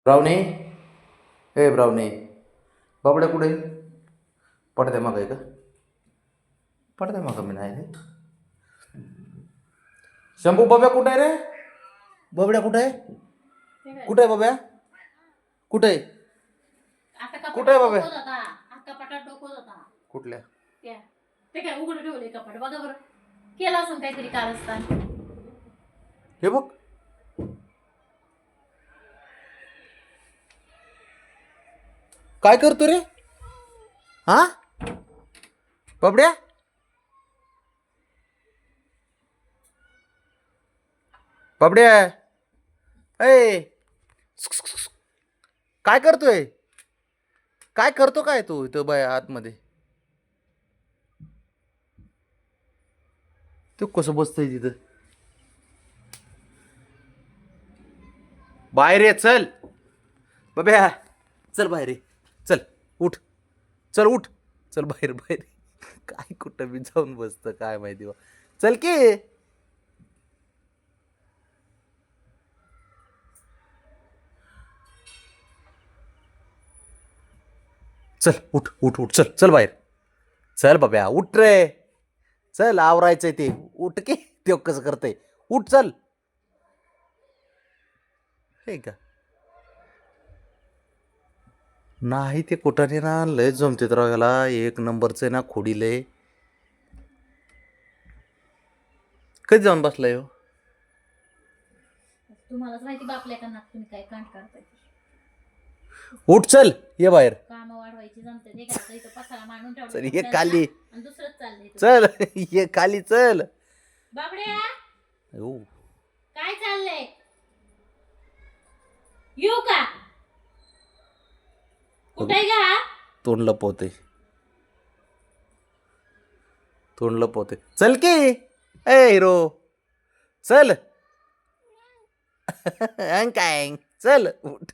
Brownie, हे brownie, बाबड्या कुठे? पडद्या मागं आहे का? पडद्या मागं मी नाही रे. शंभू, बब्या कुठे आहे रे? बबड्या कुठे आहे? कुठे आहे बब्या? कुठे आहे? कुठे आहे बब्या? कुठल्या? ते काय उघडं ठेवले कपाट बघा बरं. केला असं काहीतरी कारस्थान. हे बघ, काय करतो रे? हा बबड्या, बबड्या, ए, काय करतोय? काय करतो काय तू इथं बाय आतमध्ये? तू कसं बसतोय तिथं? बाहेर ये, चल बब्या, चल बाहेर ये, चल उठ, चल उठ, चल बाहेर बाहेर. काय कुठं बी जाऊन बसतं काय माहिती बा. चल की, चल उठ उठ उठ, चल चल बाहेर, चल बाब्या उठ रे, चल आवरायचंय ते, उठ की. ते कसं करतंय, उठ चल. हे का नाही, ते कुठाने ना लय जमते तर याला, एक नंबरचं ना खोडी लय. कधी जाऊन बसलाय हो? तुम्हालाच माहिती बापल्या का तुम्ही काय कांड काढताय. उठ चल, ये बाहेर, काम वाढवायची जमते ते काय इथं पसारा मांडून चल ठेवलं ये खाली, आणि दुसरंच चाललंय. चल ये खाली चल. बाबड्या, ओ, काय चाललंय? येऊ का? कुठे गा? तोंड लपवते, तोंड लपवते. चल की, ए हिरो, चल. काय चल उठ,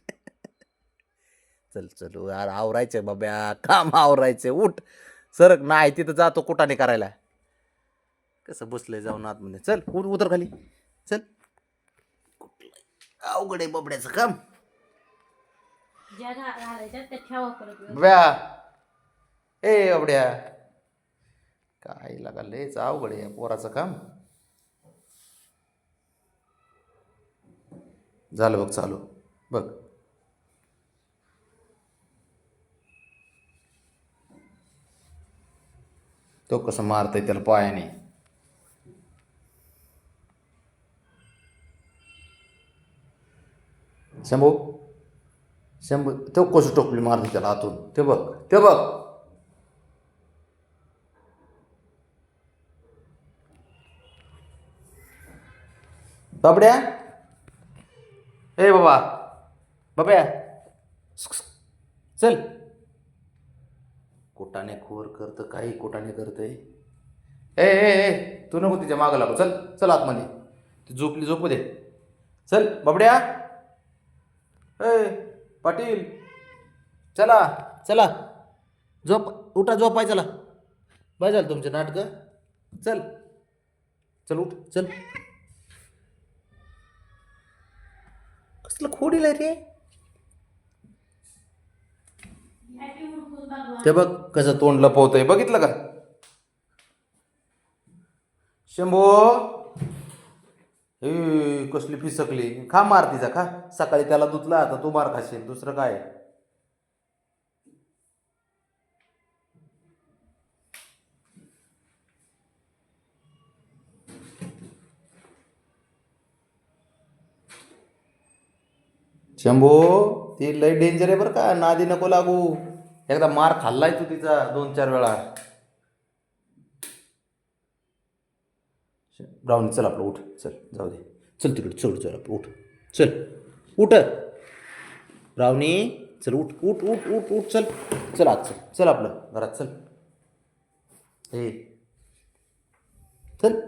चल चल यार, आवरायचंय बाब्या, काम आवरायचंय, उठ सरक. नाही तिथं जातो कुठाने करायला. कसं बसलंय जाऊन आतमध्ये, चल उतर खाली, चल. अवघड आहे बाबड्याचं काम. ज्या घालायच्या त्या ठेवा परत. बब्या, ए बाबड्या, काय लागा लयच अवघड आहे या पोराचं काम. झालं बघ चालू, बघ. तो कसं मारतय त्याला पायाने. शंभू, शंभू, तो कसं टोपली मारते त्याला आतून, ते बघ, ते बघ. बाबड्या, ए बाबा, बाब्या, चल. कोटाने खोर करतं, काही कोटाने करतंय. ए ए ए, तू नको तिच्या मागं लागू, चल चल आतमध्ये, ती झोपली झोपू दे. चल बाबड्या, ए पाटील, चला चला, झोप, उठा झोपाय, चला बाय झालं तुमचे नाटकं. चल चल उठ चल. कसलं खोडीला रे, ते बघ कसं तोंड लपवतंय, बघितलं का? शंभो, हे कसली फिसकली, खा मार तिचा, खा. सकाळी त्याला धुतला, आता तू मार खाशील, दुसरं काय. शंभो, ती लय डेंजर आहे बरं का, नादी नको लागू. एकदा मार खाल्लाय तू तिचा 2-4 वेळा. ब्राउनी चल आपलं, उठ चल, जाऊ दे, चल तिकडे, चल चल आपलं, उठ चल, उठ ब्राउनी, चल उठ उठ उठ उठ उठ, चल चल आज, चल चल आपलं घरात, चल. हे चल.